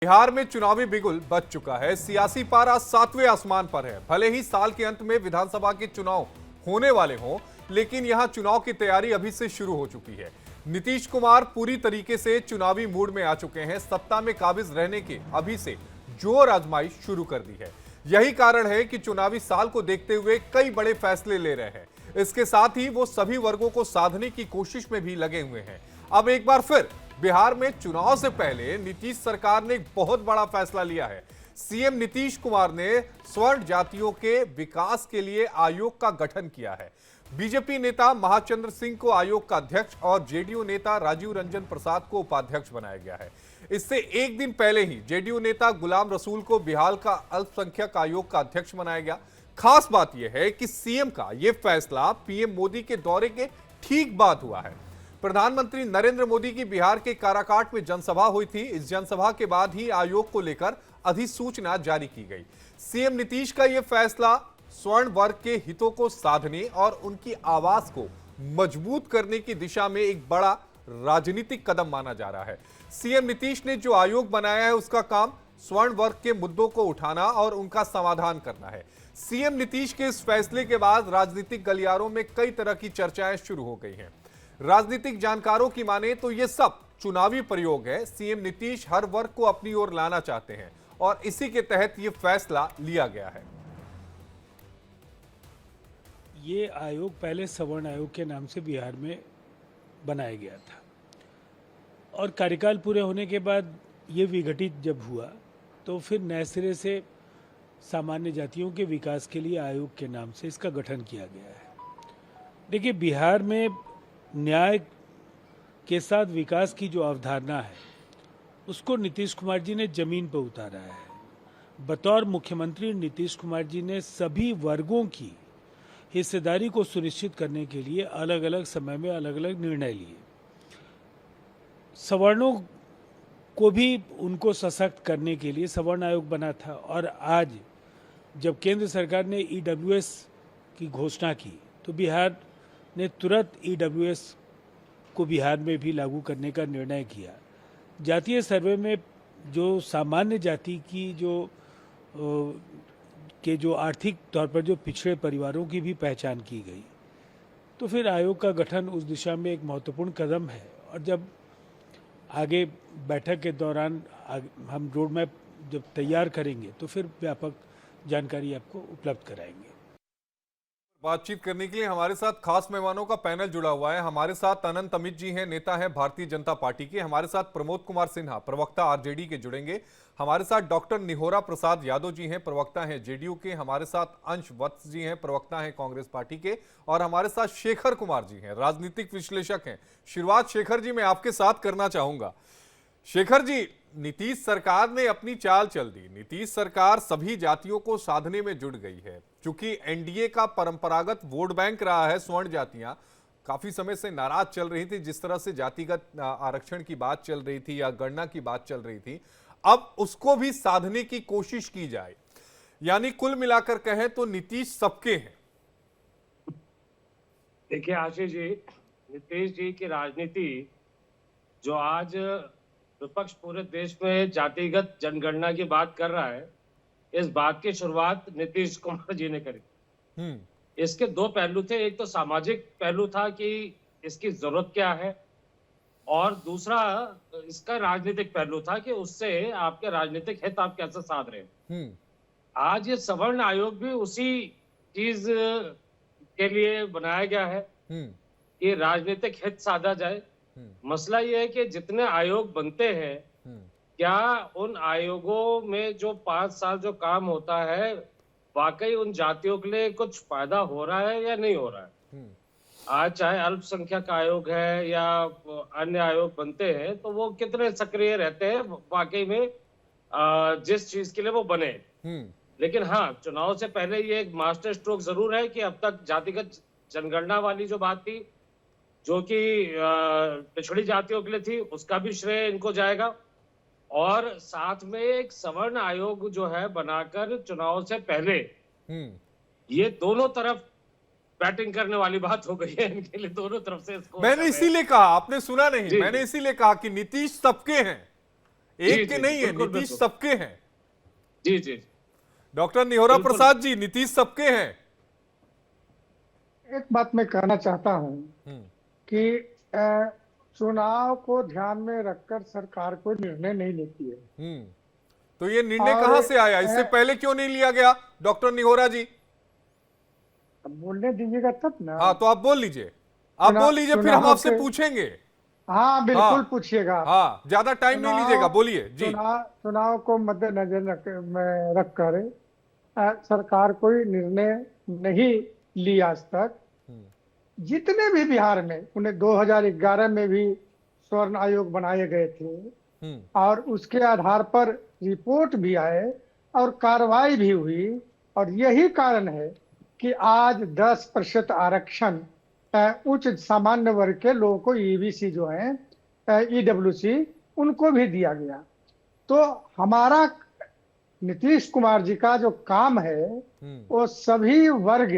बिहार में चुनावी बिगुल बज चुका है। सियासी पारा सातवें आसमान पर है। भले ही साल के अंत में विधानसभा के चुनाव होने वाले हों, लेकिन यहां चुनाव की तैयारी अभी से शुरू हो चुकी है। नीतीश कुमार पूरी तरीके से चुनावी मूड में आ चुके हैं। सत्ता में काबिज रहने के अभी से जोर आजमाइश शुरू कर दी है। यही कारण है कि चुनावी साल को देखते हुए कई बड़े फैसले ले रहे हैं। इसके साथ ही वो सभी वर्गों को साधने की कोशिश में भी लगे हुए हैं। अब एक बार फिर बिहार में चुनाव से पहले नीतीश सरकार ने एक बहुत बड़ा फैसला लिया है। सीएम नीतीश कुमार ने स्वर्ण जातियों के विकास के लिए आयोग का गठन किया है। बीजेपी नेता महाचंद्र सिंह को आयोग का अध्यक्ष और जेडीयू नेता राजीव रंजन प्रसाद को उपाध्यक्ष बनाया गया है। इससे एक दिन पहले ही जेडीयू नेता गुलाम रसूल को बिहार का अल्पसंख्यक आयोग का अध्यक्ष बनाया गया। खास बात यह है कि सीएम का यह फैसला पीएम मोदी के दौरे के ठीक बाद हुआ है। प्रधानमंत्री नरेंद्र मोदी की बिहार के काराकाट में जनसभा हुई थी। इस जनसभा के बाद ही आयोग को लेकर अधिसूचना जारी की गई। सीएम नीतीश का यह फैसला स्वर्ण वर्ग के हितों को साधने और उनकी आवाज को मजबूत करने की दिशा में एक बड़ा राजनीतिक कदम माना जा रहा है। सीएम नीतीश ने जो आयोग बनाया है, उसका काम स्वर्ण वर्ग के मुद्दों को उठाना और उनका समाधान करना है। सीएम नीतीश के इस फैसले के बाद राजनीतिक गलियारों में कई तरह की चर्चाएं शुरू हो गई हैं। राजनीतिक जानकारों की माने तो यह सब चुनावी प्रयोग है। सीएम नीतीश हर वर्ग को अपनी ओर लाना चाहते हैं और इसी के तहत यह फैसला लिया गया है। ये आयोग पहले सवर्ण आयोग के नाम से बिहार में बनाया गया था और कार्यकाल पूरे होने के बाद ये विघटित जब हुआ तो फिर नए सिरे से सामान्य जातियों के विकास के लिए आयोग के नाम से इसका गठन किया गया है। देखिए, बिहार में न्याय के साथ विकास की जो अवधारणा है उसको नीतीश कुमार जी ने जमीन पर उतारा है। बतौर मुख्यमंत्री नीतीश कुमार जी ने सभी वर्गों की हिस्सेदारी को सुनिश्चित करने के लिए अलग अलग समय में अलग अलग निर्णय लिए। सवर्णों को भी उनको सशक्त करने के लिए सवर्ण आयोग बना था और आज जब केंद्र सरकार ने ईडब्ल्यूएस की घोषणा की तो बिहार ने तुरंत ईडब्ल्यूएस को बिहार में भी लागू करने का निर्णय किया। जातीय सर्वे में जो सामान्य जाति की जो आर्थिक तौर पर जो पिछड़े परिवारों की भी पहचान की गई, तो फिर आयोग का गठन उस दिशा में एक महत्वपूर्ण कदम है। और जब आगे बैठक के दौरान हम रोड मैप जब तैयार करेंगे तो फिर व्यापक जानकारी आपको उपलब्ध कराएंगे। बातचीत करने के लिए हमारे साथ खास मेहमानों का पैनल जुड़ा हुआ है। हमारे साथ अनंत अमित जी हैं, नेता हैं भारतीय जनता पार्टी के। हमारे साथ प्रमोद कुमार सिन्हा, प्रवक्ता आरजेडी के जुड़ेंगे। हमारे साथ डॉक्टर निहोरा प्रसाद यादव जी हैं, प्रवक्ता हैं जेडीयू के। हमारे साथ अंश वत्स जी हैं, प्रवक्ता हैं कांग्रेस पार्टी के। और हमारे साथ शेखर कुमार जी हैं, राजनीतिक विश्लेषक हैं। शुरुआत शेखर जी मैं आपके साथ करना चाहूंगा। शेखर जी, नीतीश सरकार ने अपनी चाल चल दी। नीतीश सरकार सभी जातियों को साधने में जुट गई है। चूंकि एनडीए का परंपरागत वोट बैंक रहा है, स्वर्ण जातियां काफी समय से नाराज चल रही थी। जिस तरह से जातिगत आरक्षण की बात चल रही थी या गणना की बात चल रही थी, अब उसको भी साधने की कोशिश की जाए। यानी कुल मिलाकर कहें तो नीतीश सबके हैं। देखिए आशीष जी, नीतीश जी की राजनीति जो आज विपक्ष पूरे देश में जातिगत जनगणना की बात कर रहा है, इस बात की शुरुआत नीतीश कुमार जी ने करी। इसके दो पहलू थे। एक तो सामाजिक पहलू था कि इसकी जरूरत क्या है, और दूसरा इसका राजनीतिक पहलू था कि उससे आपके राजनीतिक हित आप कैसे साध रहे हैं। आज ये सवर्ण आयोग भी उसी चीज के लिए बनाया गया है कि राजनीतिक हित साधा जाए। मसला ये है कि जितने आयोग बनते हैं, क्या उन आयोगों में जो 5 साल जो काम होता है, वाकई उन जातियों के लिए कुछ फायदा हो रहा है या नहीं हो रहा है। आज चाहे अल्पसंख्यक आयोग है या अन्य आयोग बनते हैं, तो वो कितने सक्रिय रहते हैं वाकई में जिस चीज के लिए वो बने। लेकिन हाँ, चुनाव से पहले ये एक मास्टर स्ट्रोक जरूर है कि अब तक जातिगत जनगणना वाली जो बात थी, जो कि पिछड़ी जातियों के लिए थी, उसका भी श्रेय इनको जाएगा। और साथ में एक सवर्ण आयोग जो है बनाकर चुनाव से पहले ये दोनों तरफ बैटिंग करने वाली बात हो गई है इनके लिए, दोनों तरफ से इसको। मैंने इसीलिए कहा, आपने सुना नहीं, मैंने इसीलिए कहा कि नीतीश सबके हैं। एक के जी, नहीं है, बिल्कुल, नीतीश बिल्कुल। सबके हैं। जी जी जी। डॉक्टर निहोरा बिल्कुल। प्रसाद जी, नीतीश सबके हैं। एक बात मैं कहना चाहता हूं हम्म, कि चुनाव को ध्यान में रखकर सरकार कोई निर्णय नहीं लेती है। हम्म। तो ये निर्णय और कहां से आया, इससे अ, पहले क्यों नहीं लिया गया डॉक्टर निहोरा जी? अब बोलने दीजिएगा तब ना। हाँ, तो आप बोल लीजिए, आप बोल लीजिए, फिर हम चुनाव आपसे के पूछेंगे। हाँ बिल्कुल हाँ, पूछिएगा। हाँ, ज्यादा टाइम नहीं लीजिएगा, बोलिए जी। चुनाव को मद्देनजर में रखकर सरकार कोई निर्णय नहीं ली आज तक। जितने भी बिहार में उन्हें 2011 में भी स्वर्ण आयोग बनाए गए थे और उसके आधार पर रिपोर्ट भी आए और कार्रवाई भी हुई, और यही कारण है कि आज 10% आरक्षण उच्च सामान्य वर्ग के लोगों को ईबीसी जो है ईडब्ल्यूसी उनको भी दिया गया। तो हमारा नीतीश कुमार जी का जो काम है वो सभी वर्ग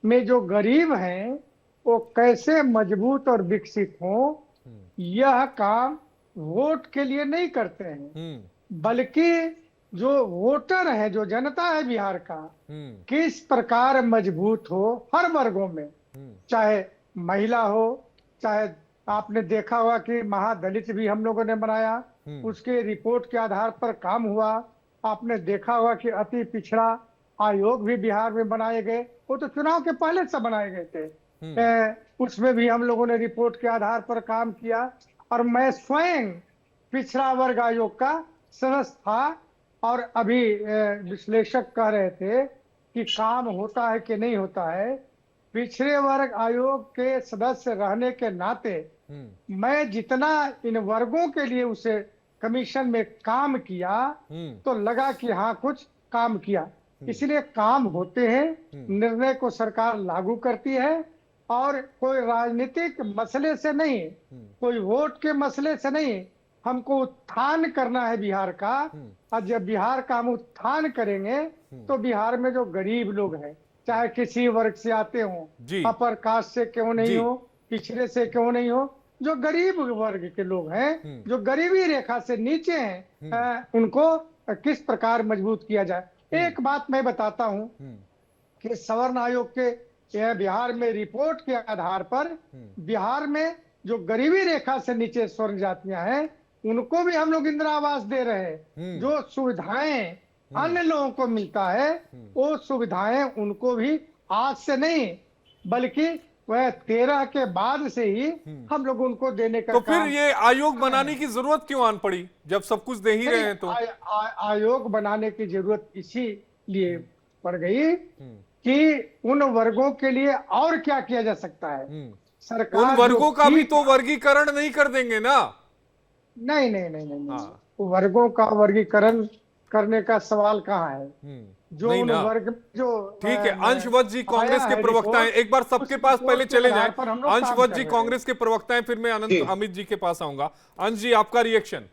में जो गरीब हैं वो कैसे मजबूत और विकसित हो, यह काम वोट के लिए नहीं करते हैं, बल्कि जो वोटर है, जो जनता है बिहार का, किस प्रकार मजबूत हो हर वर्गों में, चाहे महिला हो, चाहे आपने देखा होगा कि महादलित भी हम लोगों ने बनाया, उसके रिपोर्ट के आधार पर काम हुआ। आपने देखा होगा कि अति पिछड़ा आयोग भी बिहार में बनाए गए, वो तो चुनाव के पहले से बनाए गए थे। उसमें भी हम लोगों ने रिपोर्ट के आधार पर काम किया, और मैं स्वयं पिछड़ा वर्ग आयोग का सदस्य था। और अभी विश्लेषक कह रहे थे कि काम होता है कि नहीं होता है। पिछड़े वर्ग आयोग के सदस्य रहने के नाते मैं जितना इन वर्गों के लिए उसे कमीशन में काम किया तो लगा कि हाँ कुछ काम किया। इसलिए काम होते हैं, निर्णय को सरकार लागू करती है, और कोई राजनीतिक मसले से नहीं, कोई वोट के मसले से नहीं, हमको उत्थान करना है बिहार का। और जब बिहार का हम उत्थान करेंगे तो बिहार में जो गरीब लोग हैं, चाहे किसी वर्ग से आते जी। हो, अपर कास्ट से क्यों नहीं हो, पिछड़े से क्यों नहीं हो, जो गरीब वर्ग के लोग हैं, जो गरीबी रेखा से नीचे हैं, उनको किस प्रकार मजबूत किया जाए। एक बात मैं बताता हूं कि सवर्ण आयोग के यह बिहार में रिपोर्ट के आधार पर बिहार में जो गरीबी रेखा से नीचे स्वर्ण जातियां हैं उनको भी हम लोग इंदिरा आवास दे रहे हैं। जो सुविधाएं अन्य लोगों को मिलता है वो सुविधाएं उनको भी आज से नहीं बल्कि वह 13 के बाद से ही हम लोग उनको देने का तो फिर काम ये आयोग बनाने की जरूरत क्यों आन पड़ी, जब सब कुछ दे ही रहे हैं? तो आयोग बनाने की जरूरत इसीलिए पड़ गई कि उन वर्गों के लिए और क्या किया जा सकता है। सरकार उन वर्गों का भी ठीक- तो वर्गीकरण नहीं कर देंगे ना? नहीं नहीं नहीं नहीं, नहीं। हाँ। वर्गों का वर्गीकरण करने का सवाल कहाँ है? जो नहीं उन ना। वर्ग जो ठीक है, अंशवत जी कांग्रेस के प्रवक्ता हैं, एक बार सबके पास पहले चले जाएं। अंशवत जी कांग्रेस के प्रवक्ता हैं, फिर मैं अमित जी के पास आऊंगा। अंश जी, आपका रिएक्शन।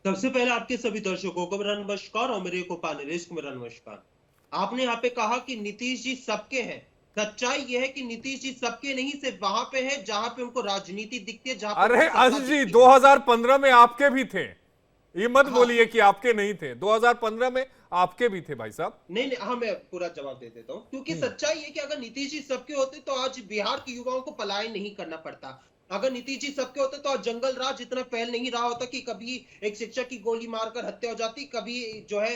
सबसे पहले आपके सभी दर्शकों को मेरा नमस्कार और मेरे को पैनलिस्ट को मेरा नमस्कार। आपने यहाँ पे कहा कि नीतीश जी सबके हैं। सच्चाई यह है कि नीतीश जी सबके नहीं, सिर्फ वहां पे है जहां पे उनको राजनीति दिखती है, जहां पे अरे उनको सत्ता अंश जी, दिखती है। 2015 में आपके भी थे, ये मत बोलिए कि आपके नहीं थे। 2015 में आपके भी थे भाई साहब। नहीं नहीं, हाँ मैं पूरा जवाब दे देता हूँ, क्योंकि सच्चाई है कि अगर नीतीश जी सबके होते तो आज बिहार के युवाओं को पलायन नहीं करना पड़ता। अगर नीतीश जी सबके होते तो आज जंगल राज इतना फैल नहीं रहा होता कि कभी एक शिक्षक की गोली मारकर हत्या हो जाती, कभी जो है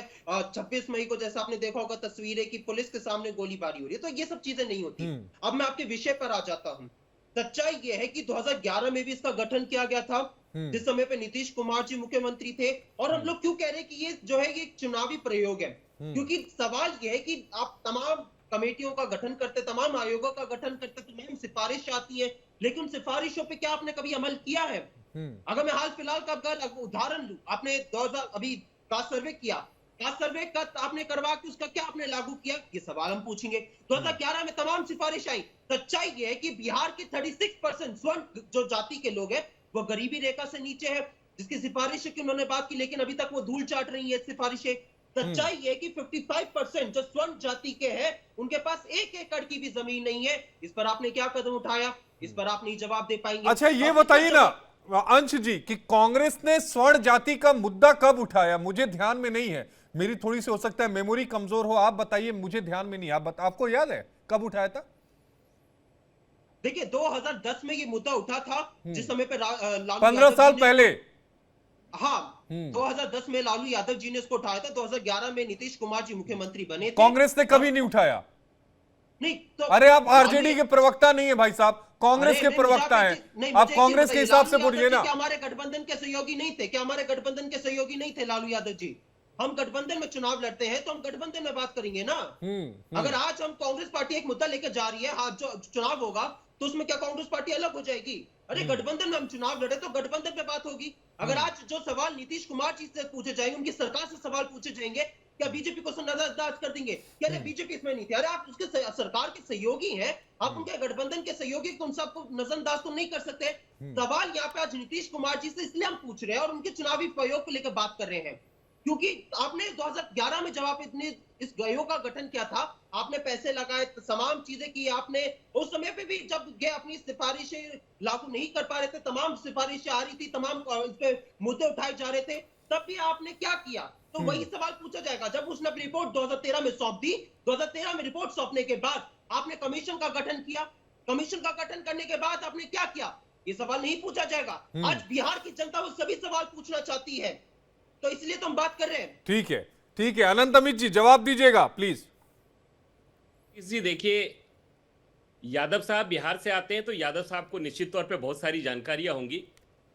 26 मई को जैसा आपने देखा होगा तस्वीरें कि पुलिस के सामने गोलीबारी हो रही है, तो ये सब चीजें नहीं होती। अब मैं आपके विषय पर आ जाता हूँ। सच्चाई ये है कि 2011 में भी इसका गठन किया गया था, जिस समय पे नीतीश कुमार जी मुख्यमंत्री थे। और हम लोग क्यों कह रहे हैं कि ये जो है ये एक चुनावी प्रयोग है, क्योंकि सवाल ये है कि आप तमाम कमेटियों का गठन करते, तमाम आयोगों का गठन करते, तमाम सिफारिश आती है, लेकिन सिफारिशों पे क्या आपने कभी अमल किया है? अगर मैं हाल फिलहाल का अगर उदाहरण लूं, आपने 2000 अभी कास्ट सर्वे किया, कास्ट सर्वे का आपने करवा के उसका क्या आपने लागू किया, ये सवाल हम पूछेंगे। 2011 में तमाम सिफारिश आई। सच्चाई ये है कि बिहार के 36% स्वर्ण जो जाति के लोग हैं वो गरीबी रेखा से नीचे है, जिसकी सिफारिश की उन्होंने बात की, लेकिन अभी तक वो धूल चाट रही है सिफारिशें। सच्चाई ये कि 55% जो स्वर्ण जाति के हैं उनके पास 1 एकड़ की भी जमीन नहीं है। इस पर आपने क्या कदम उठाया? इस पर आप नहीं जवाब दे पाएंगे। अच्छा, ये बताइए ना, अंश जी कि कांग्रेस ने स्वर्ण जाति का मुद्दा कब उठाया, मुझे ध्यान में नहीं है, मेरी थोड़ी सी हो सकता है मेमोरी कमजोर हो, आप बताइए, मुझे ध्यान में नहीं, आपको याद है कब उठाया था? देखिए 2010 में ये मुद्दा उठा था, जिस समय पे लालू 15 यादव साल जी ने- पहले। हाँ 2010 में लालू यादव जी ने इसको उठाया था। 2011 में नीतीश कुमार जी मुख्यमंत्री बने थे। कांग्रेस ने कभी नहीं उठाया। नहीं तो अरे आप आरजेडी के प्रवक्ता नहीं है भाई साहब, कांग्रेस के प्रवक्ता हैं, आप कांग्रेस के हिसाब से बोलिए ना। क्या हमारे गठबंधन के सहयोगी नहीं थे? क्या हमारे गठबंधन के सहयोगी नहीं थे लालू यादव जी? हम गठबंधन में चुनाव लड़ते हैं तो हम गठबंधन में बात करेंगे ना। अगर आज हम कांग्रेस पार्टी एक मुद्दा लेकर जा रही है, आज जो चुनाव होगा तो उसमें क्या कांग्रेस पार्टी अलग हो जाएगी? अरे गठबंधन में हम चुनाव लड़े तो गठबंधन में बात होगी। अगर आज जो सवाल नीतीश कुमार जी से पूछे जाएंगे, उनकी सरकार से सवाल पूछे जाएंगे, क्या बीजेपी को नजरअंदाज कर देंगे? क्या अरे बीजेपी इसमें नहीं थी? अरे आप उसके सरकार के सहयोगी हैं, आप उनके गठबंधन के सहयोगी को, उन सबको नजरअंदाज तो नहीं कर सकते। सवाल यहाँ पे आज नीतीश कुमार जी से इसलिए हम पूछ रहे हैं और उनके चुनावी प्रयोग को लेकर बात कर रहे हैं क्योंकि आपने 2011 में जब आप इतने इस आयोग का गठन किया था, आपने पैसे लगाए, तमाम चीजें की आपने। उस समय पे भी जब ये अपनी सिफारिशें लागू नहीं कर पा रहे थे, तमाम सिफारिशें आ रही थी, तमाम इस पे मुद्दे उठाए जा रहे थे, तब भी आपने क्या किया? तो वही सवाल पूछा जाएगा। जब उसने अपनी रिपोर्ट 2013 में सौंप दी, 2013 में रिपोर्ट सौंपने के बाद आपने कमीशन का गठन किया। कमीशन का गठन करने के बाद आपने क्या किया? ये सवाल नहीं पूछा जाएगा। आज बिहार की जनता वो सभी सवाल पूछना चाहती है, तो इसलिए तो हम बात कर रहे हैं। ठीक है, ठीक है, अनंत अमित जी जवाब दीजिएगा प्लीज। जी देखिए, यादव साहब बिहार से आते हैं तो यादव साहब को निश्चित तौर पे बहुत सारी जानकारियां होंगी,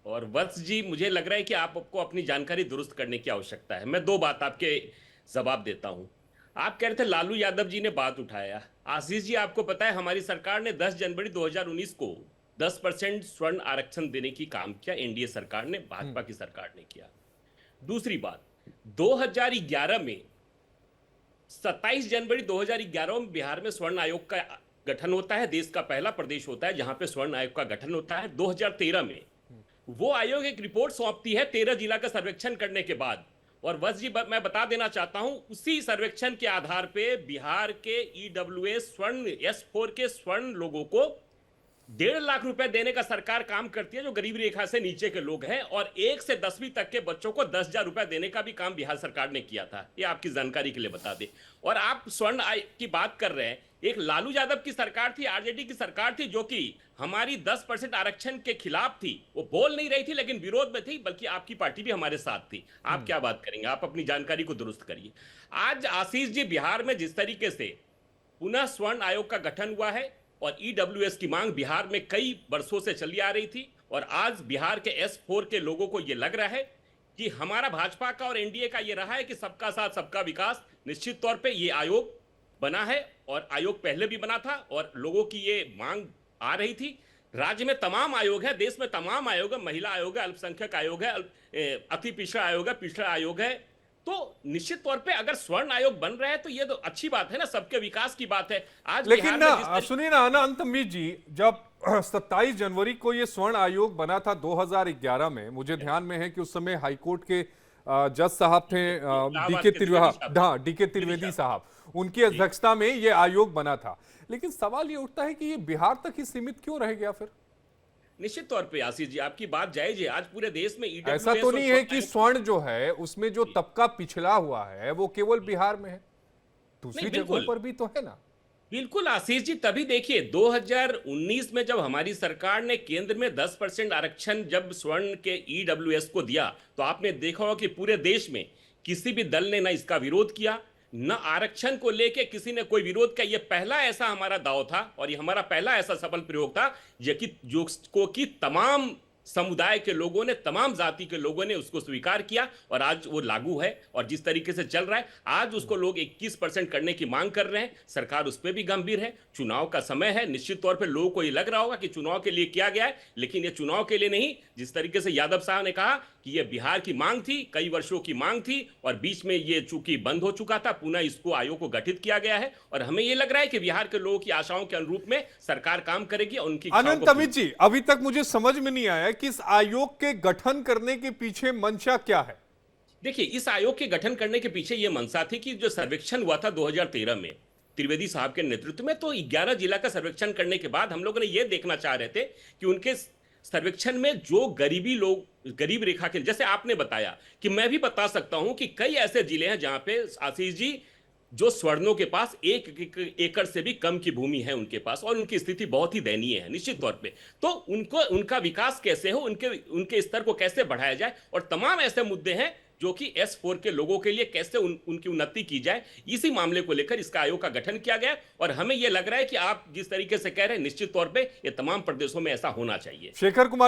और वत्स जी मुझे लग रहा है कि आपको अपनी जानकारी दुरुस्त करने की आवश्यकता है। मैं दो बात आपके जवाब देता हूं। आप कह रहे थे लालू यादव जी ने बात उठाया। आशीष जी आपको पता है हमारी सरकार ने 10 जनवरी 2019 को 10% स्वर्ण आरक्षण देने की काम किया, एनडीए सरकार ने, भाजपा की सरकार ने किया। दूसरी बात, 2011 में 27 जनवरी 2011 में बिहार में स्वर्ण आयोग का गठन होता है, देश का पहला प्रदेश होता है जहां पे स्वर्ण आयोग का गठन होता है। 2013 में वो आयोग एक रिपोर्ट सौंपती है 13 जिला का सर्वेक्षण करने के बाद, और बस जी मैं बता देना चाहता हूं, उसी सर्वेक्षण के आधार पे बिहार के ईडब्ल्यूएस स्वर्ण S4 के स्वर्ण लोगों को 1.5 लाख रुपए देने का सरकार काम करती है, जो गरीबी रेखा से नीचे के लोग हैं, और 1 से 10वीं तक के बच्चों को 10,000 रुपए देने का भी काम बिहार सरकार ने किया था। ये आपकी जानकारी के लिए बता दें। और आप स्वर्ण आय की बात कर रहे हैं, एक लालू यादव की सरकार थी, आरजेडी की सरकार थी, जो कि हमारी 10% आरक्षण के खिलाफ थी। वो बोल नहीं रही थी लेकिन विरोध में थी, बल्कि आपकी पार्टी भी हमारे साथ थी। आप क्या बात करेंगे? आप अपनी जानकारी को दुरुस्त करिए। आज आशीष जी, बिहार में जिस तरीके से पुनः स्वर्ण आयोग का गठन हुआ है और ईडब्ल्यूएस की मांग बिहार में कई वर्षों से चली आ रही थी, और आज बिहार के S4 के लोगों को यह लग रहा है कि हमारा भाजपा का और एनडीए का यह रहा है कि सबका साथ सबका विकास। निश्चित तौर पे ये आयोग बना है, और आयोग पहले भी बना था और लोगों की ये मांग आ रही थी। राज्य में तमाम आयोग है, देश में तमाम आयोग है, महिला आयोग है, अल्पसंख्यक आयोग है, अति पिछड़ा आयोग है, पिछड़ा आयोग है। तो निश्चित तौर पे अगर स्वर्ण आयोग बन रहा है तो ये तो अच्छी बात है ना, सबके विकास की बात है। आज लेकिन ना सुनिए ना अनंत अमित जी, जब 27 जनवरी को ये स्वर्ण आयोग बना था 2011 में, मुझे ध्यान में है कि उस समय हाईकोर्ट के जज साहब थे डीके त्रिवेदी साहब, उनकी अध्यक्षता में ये आयोग बना था। लेकिन सवाल ये उठता है कि ये बिहार तक ही सीमित क्यों रह गया फिर? निश्चित तौर पे आशीष जी आपकी बात जायज है। आज पूरे देश में ऐसा तो नहीं है कि स्वर्ण जो है उसमें जो तबका पिछड़ा हुआ है वो केवल बिहार में है, दूसरी जगहों पर भी तो है ना। बिल्कुल आशीष जी, तभी देखिए 2019 में जब हमारी सरकार ने केंद्र में 10% आरक्षण जब स्वर्ण के ईडब्ल्यूएस को दिया, तो आपने देखा होगा कि पूरे देश में किसी भी दल ने ना इसका विरोध किया, न आरक्षण को लेके किसी ने कोई विरोध किया। ये पहला ऐसा हमारा दाव था और ये हमारा पहला ऐसा सफल प्रयोग था जो कि तमाम समुदाय के लोगों ने, तमाम जाति के लोगों ने उसको स्वीकार किया, और आज वो लागू है। और जिस तरीके से चल रहा है, आज उसको लोग 21% करने की मांग कर रहे हैं। सरकार उस पर भी गंभीर है। चुनाव का समय है, निश्चित तौर पे लोगों को ये लग रहा होगा कि चुनाव के लिए किया गया है, लेकिन ये चुनाव के लिए नहीं। जिस तरीके से यादव साहब ने कहा कि ये बिहार की मांग थी, कई वर्षों की मांग थी, और बीच में ये चूंकि बंद हो चुका था, पुनः इसको आयोग को गठित किया गया है, और हमें ये लग रहा है कि बिहार के लोगों की आशाओं के अनुरूप में सरकार काम करेगी और उनकी। अनंत अमित जी, अभी तक मुझे समझ में नहीं आया कि इस आयोग के गठन करने के पीछे मंशा क्या है? देखिए, इस आयोग के गठन करने के पीछे यह मंशा थी कि जो सर्वेक्षण हुआ था 2013 में त्रिवेदी साहब के नेतृत्व में, तो 11 जिला का सर्वेक्षण करने के बाद हम लोगों ने यह देखना चाह रहे थे कि उनके सर्वेक्षण में जो गरीबी लोग, गरीब रेखा के, जैसे आपने बताया कि मैं भी बता सकता हूं कि कई ऐसे जिले हैं जहां पे आशीष जी जो स्वर्णों के पास एक एकड़ से भी कम की भूमि है उनके पास, और उनकी स्थिति बहुत ही दयनीय है निश्चित तौर पे। तो उनको, उनका विकास कैसे हो, उनके स्तर को कैसे बढ़ाया जाए, और तमाम ऐसे मुद्दे हैं जो कि S4 के लोगों के लिए कैसे उनकी उन्नति की जाए, इसी मामले को लेकर इसका आयोग का गठन किया गया। और हमें यह लग रहा है कि आप जिस तरीके से कह रहे हैं, निश्चित तौर पे ये तमाम प्रदेशों में ऐसा होना चाहिए। शेखर कुमार